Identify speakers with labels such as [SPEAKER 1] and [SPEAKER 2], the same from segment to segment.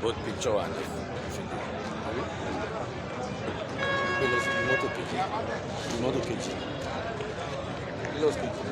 [SPEAKER 1] Both picture and video. Pelos moto kejì. Moto kejì. Pelos kejì.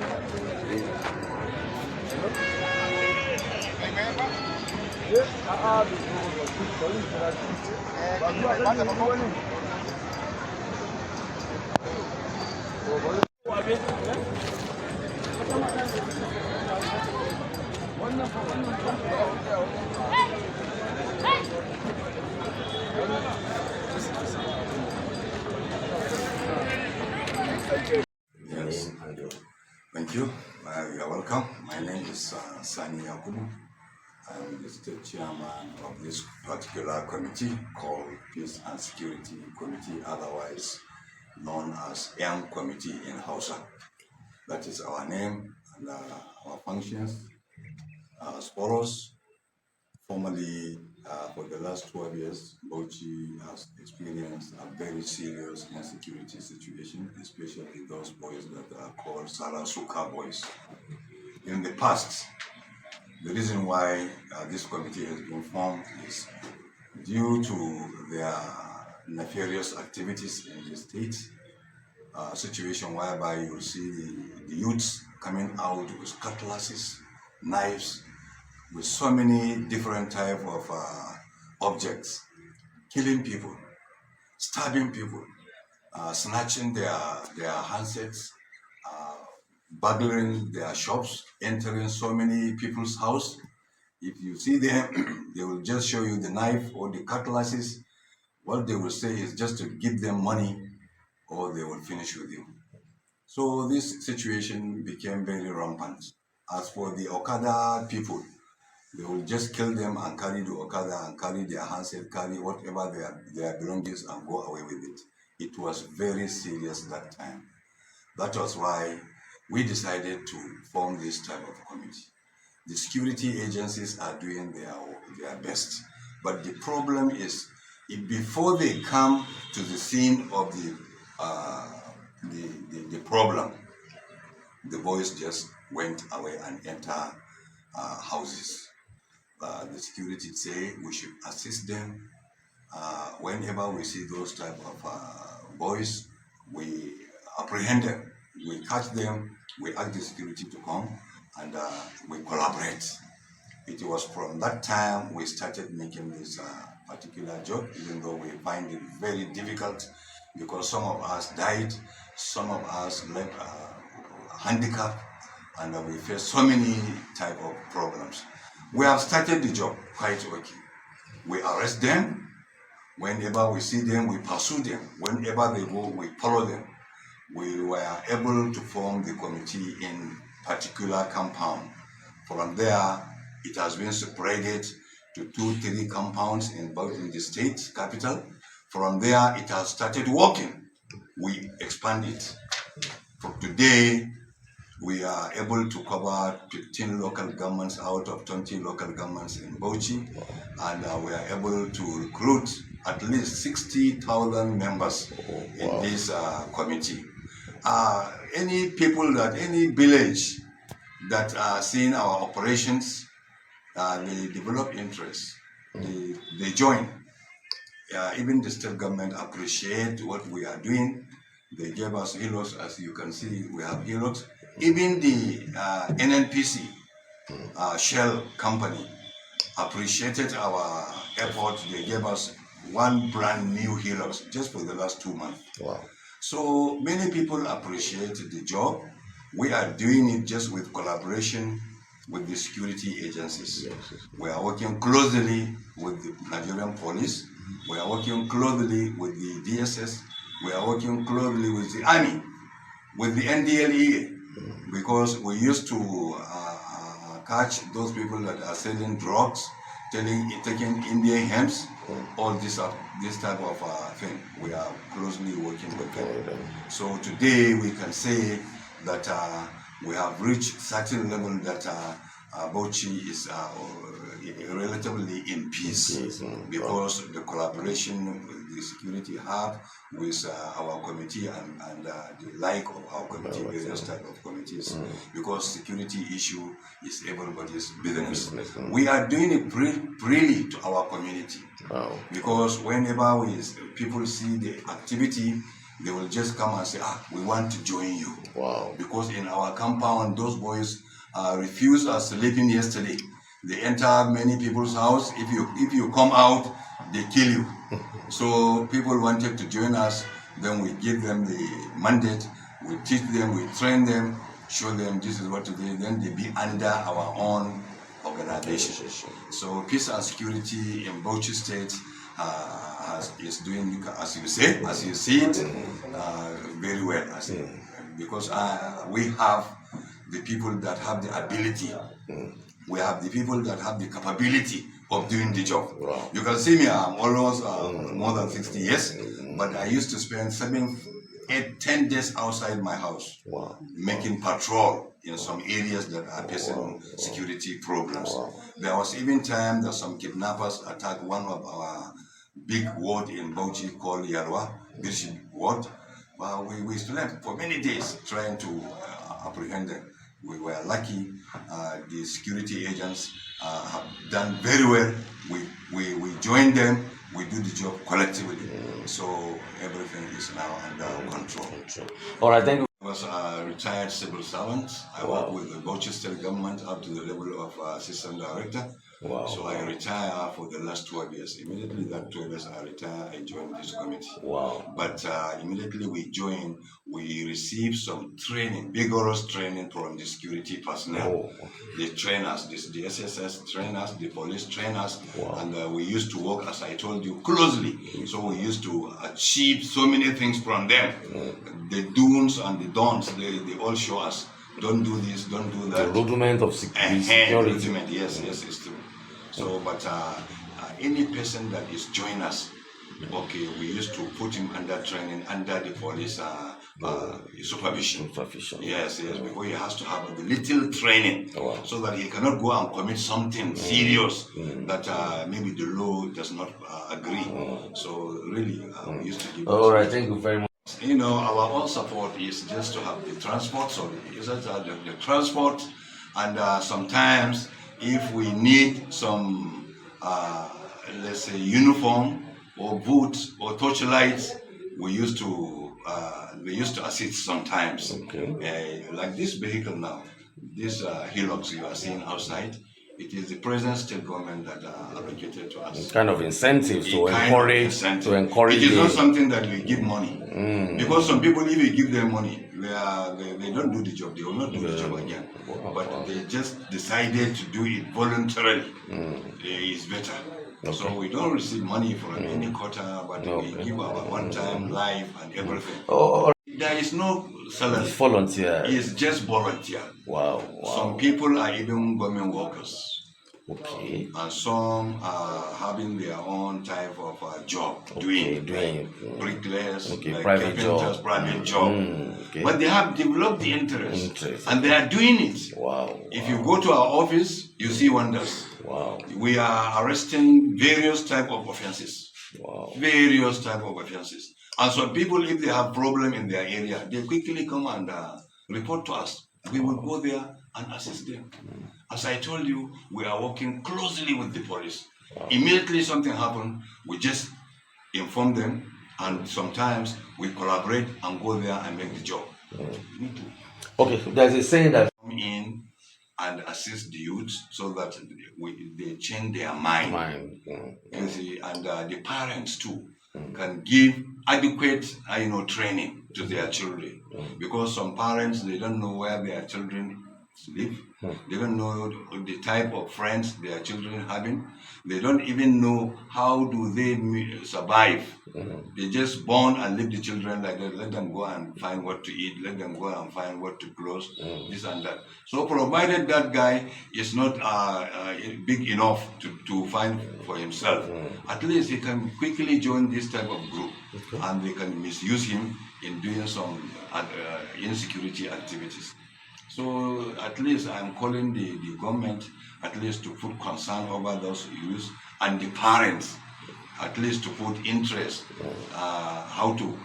[SPEAKER 2] Yes, thank you. You are welcome. My name is Sani Yakubu. I'm the state chairman of this particular committee called Peace and Security Committee, otherwise known as YAM Committee in Hausa. That is our name and our functions as follows. Formerly, for the last 12 years, Bauchi has experienced a very serious insecurity situation, especially those boys that are called Sarasuka boys. In the past, the reason why this committee has been formed is due to their nefarious activities in the state, a situation whereby you see the youths coming out with cutlasses, knives, with so many different type of objects, killing people, stabbing people, snatching their handsets, burglaring their shops, entering so many people's house. If you see them, they will just show you the knife or the cutlasses. What they will say is just to give them money or they will finish with you. So this situation became very rampant. As for the Okada people, they will just kill them and carry the Okada and carry their handset, carry whatever their belongings and go away with it. It was very serious that time. That was why we decided to form this type of committee. The security agencies are doing their best, but the problem is, if before they come to the scene of the problem, the boys just went away and enter houses. The security say we should assist them. Whenever we see those type of boys, we apprehend them, we catch them, we ask the security to come, and we collaborate. It was from that time we started making this particular job, even though we find it very difficult because some of us died, some of us left handicapped, and we face so many type of problems. We have started the job quite okay. We arrest them. Whenever we see them, we pursue them. Whenever they go, we follow them. We were able to form the committee in particular compound. From there, it has been separated to 2-3 compounds in both in the state capital. From there, it has started working. We expand it. From today, we are able to cover 15 local governments out of 20 local governments in Bauchi, and we are able to recruit at least 60,000 members in this committee. Any people any village that are seeing our operations, they develop interest, they join. Even the state government appreciate what we are doing. They gave us hillocks, as you can see, we have hillocks. Even the NNPC Shell company appreciated our effort. They gave us one brand new hillocks just for the last 2 months.
[SPEAKER 1] Wow.
[SPEAKER 2] So many people appreciate the job. We are doing it just with collaboration with the security agencies.
[SPEAKER 1] Yes.
[SPEAKER 2] We are working closely with the Nigerian police. We are working closely with the DSS. We are working closely with the army, with the NDLEA, because we used to catch those people that are selling drugs, taking Indian hemps, all this type of thing. We are closely working with them. So today we can say that we have reached certain level that Bauchi is relatively in peace because the collaboration the security have with our committee and the like of our committee, various type of committees, because security issue is everybody's business. We are doing it freely to our community because whenever people see the activity, they will just come and say, we want to join you. Because in our compound, those boys refused us sleeping yesterday. They enter many people's house. If you come out, they kill you. So people wanted to join us. Then we give them the mandate. We teach them. We train them. Show them this is what to do. Then they be under our own organization. So peace and security in Bauchi State is doing, as you see it, very well. Because we have the people that have the ability. We have the people that have the capability of doing the job. You can see me, I'm almost more than 60 years, but I used to spend 7, 8, 10 days outside my house making patrol in some areas that are facing security problems. There was even time that some kidnappers attacked one of our big ward in Bauchi called Yarwa, Bishop Ward. We slept for many days trying to apprehend them. We were lucky. The security agents have done very well. We joined them. We do the job collectively. So everything is now under control.
[SPEAKER 3] All right, thank you.
[SPEAKER 2] I was a retired civil servant. I worked with the Bauchi State government up to the level of assistant director. So I retired for the last 12 years. Immediately that 12 years I retired, I joined this committee. But immediately we joined, we received some training, vigorous training from the security personnel. They train us, the SSS train us, the police train us, and we used to work, as I told you, closely. So we used to achieve so many things from them. The do's and the don'ts, they all show us. Don't do this, don't do that.
[SPEAKER 3] The rudiment of security.
[SPEAKER 2] Rudiment, yes, it's true. So, but any person that is joining us, okay, we used to put him under training, under the police supervision. Yes, because he has to have a little training so that he cannot go and commit something serious that maybe the law does not agree. So really, we used to give.
[SPEAKER 3] All right, thank you very much.
[SPEAKER 2] You know, our own support is just to have the transport, so the transport, and sometimes if we need some, let's say, uniform or boots or torchlights, we used to assist sometimes. Like this vehicle now, this Hilux you are seeing outside, it is the present state government that allocated to us.
[SPEAKER 3] Kind of incentive to encourage. It
[SPEAKER 2] is not something that we give money. Because some people, if you give them money, they don't do the job. They will not do the job again. But they just decided to do it voluntarily. It's better. So we don't receive money from any quarter, but we give our one-time life and everything. There is no salary.
[SPEAKER 3] It's volunteer.
[SPEAKER 2] It's just volunteer. Some people are even government workers. And some are having their own type of job, doing bricklayers, like
[SPEAKER 3] private
[SPEAKER 2] job. But they have developed the interest. And they are doing it. If you go to our office, you see wonders. We are arresting various type of offenses. Various type of offenses. And some people, if they have problem in their area, they quickly come and report to us. We will go there and assist them. As I told you, we are working closely with the police. Immediately something happens, we just inform them, and sometimes we collaborate and go there and make the job.
[SPEAKER 3] Okay, there's a saying that
[SPEAKER 2] come in and assist the youth so that they change their mind. You see, and the parents too can give adequate training to their children, because some parents, they don't know where their children live. They don't know the type of friends their children are having. They don't even know how do they survive. They just born and leave the children like that. Let them go and find what to eat. Let them go and find what to clothe, this and that. So provided that guy is not big enough to find for himself, at least he can quickly join this type of group, and they can misuse him in doing some insecurity activities. So at least I'm calling the government at least to put concern over those youths and the parents, at least to put interest how to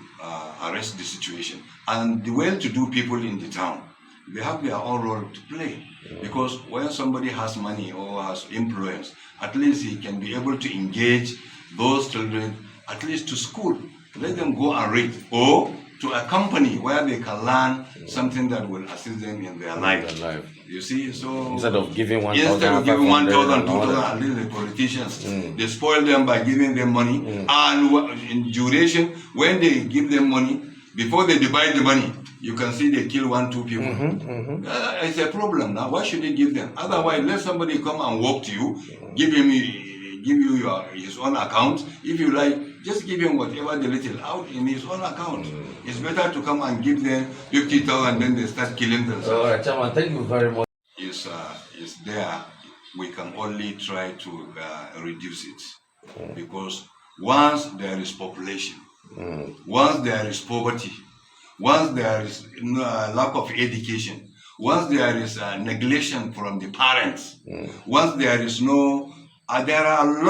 [SPEAKER 2] arrest the situation. And the well-to-do people in the town, they have their own role to play. Because when somebody has money or has influence, at least he can be able to engage those children at least to school. Let them go and read, or to a company where they can learn something that will assist them in their life. You see, so
[SPEAKER 3] instead of giving
[SPEAKER 2] 1,000, 2,000, at least the politicians, they spoil them by giving them money. And in duration, when they give them money, before they divide the money, you can see they kill 1, 2 people. It's a problem now. Why should they give them? Otherwise, let somebody come and walk to you, give you his own account. If you like, just give him whatever the little out in his own account. It's better to come and give them 50,000, then they start killing themselves.
[SPEAKER 3] All right, Chairman, thank you very much.
[SPEAKER 2] Is there. We can only try to reduce it, because once there is population, once there is poverty, once there is lack of education, once there is neglection from the parents, once there is no, there are a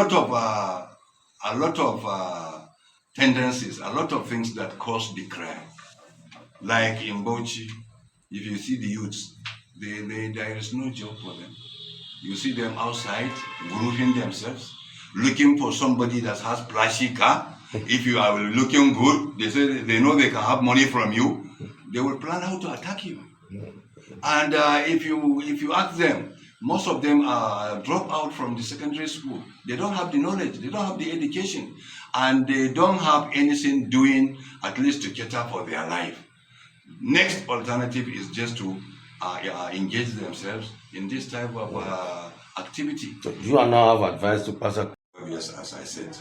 [SPEAKER 2] lot of tendencies, a lot of things that cause the crime. Like in Bauchi, if you see the youths, there is no job for them. You see them outside, grouping themselves, looking for somebody that has flashy car. If you are looking good, they say they know they can have money from you. They will plan how to attack you. And if you ask them, most of them are drop out from the secondary school. They don't have the knowledge, they don't have the education, and they don't have anything doing at least to cater for their life. Next alternative is just to engage themselves in this type of activity.
[SPEAKER 3] So you are now have advised to pass a...
[SPEAKER 2] Yes, as I said,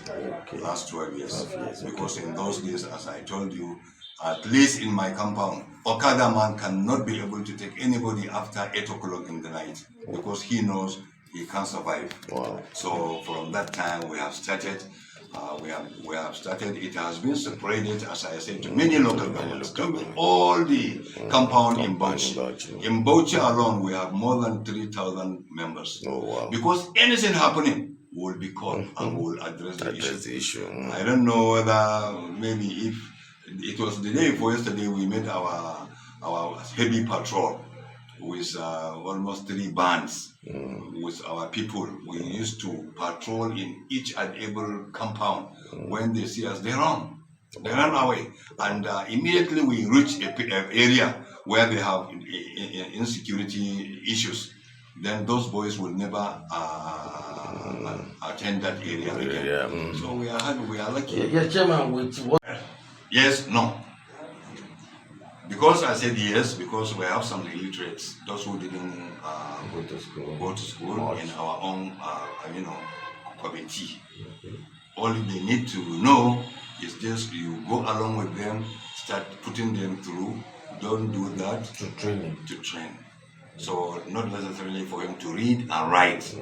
[SPEAKER 2] last 12 years. Because in those days, as I told you, at least in my compound, Okada man cannot be able to take anybody after 8 o'clock in the night, because he knows he can't survive.
[SPEAKER 3] Wow.
[SPEAKER 2] So from that time we have started. We have started. It has been separated, as I said, to many local governments, to all the compound in Bauchi. In Bauchi alone, we have more than 3,000 members.
[SPEAKER 3] Oh, wow.
[SPEAKER 2] Because anything happening will be called and will address the issue. I don't know whether maybe if it was the day before yesterday, we made our heavy patrol with almost 3 bands with our people. We used to patrol in each and every compound. When they see us, they run away, and immediately we reach an area where they have insecurity issues. Then those boys will never attend that area again. So we are lucky.
[SPEAKER 3] Yeah, Chairman, with what?
[SPEAKER 2] Yes, no. Because I said yes, because we have some illiterates, those who didn't go to school in our own, committee. All they need to know is just you go along with them, start putting them through. Don't do that
[SPEAKER 3] To training.
[SPEAKER 2] to train. So not necessarily for him to read and write.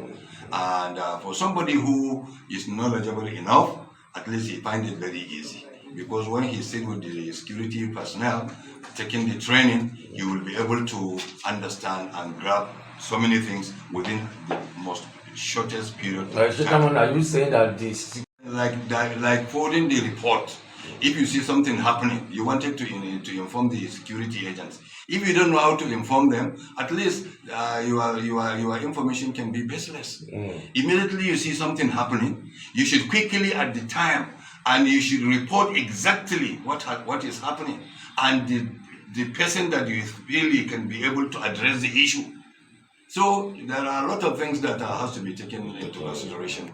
[SPEAKER 2] And for somebody who is knowledgeable enough, at least he finds it very easy. Because when he sits with the security personnel, taking the training, you will be able to understand and grab so many things within the most shortest period of time.
[SPEAKER 3] Are you saying that this...
[SPEAKER 2] Like forwarding the report. If you see something happening, you wanted to inform the security agents. If you don't know how to inform them, at least your information can be baseless. Immediately you see something happening, you should quickly at the time, and you should report exactly what is happening, and the person that you really can be able to address the issue. So there are a lot of things that has to be taken into consideration.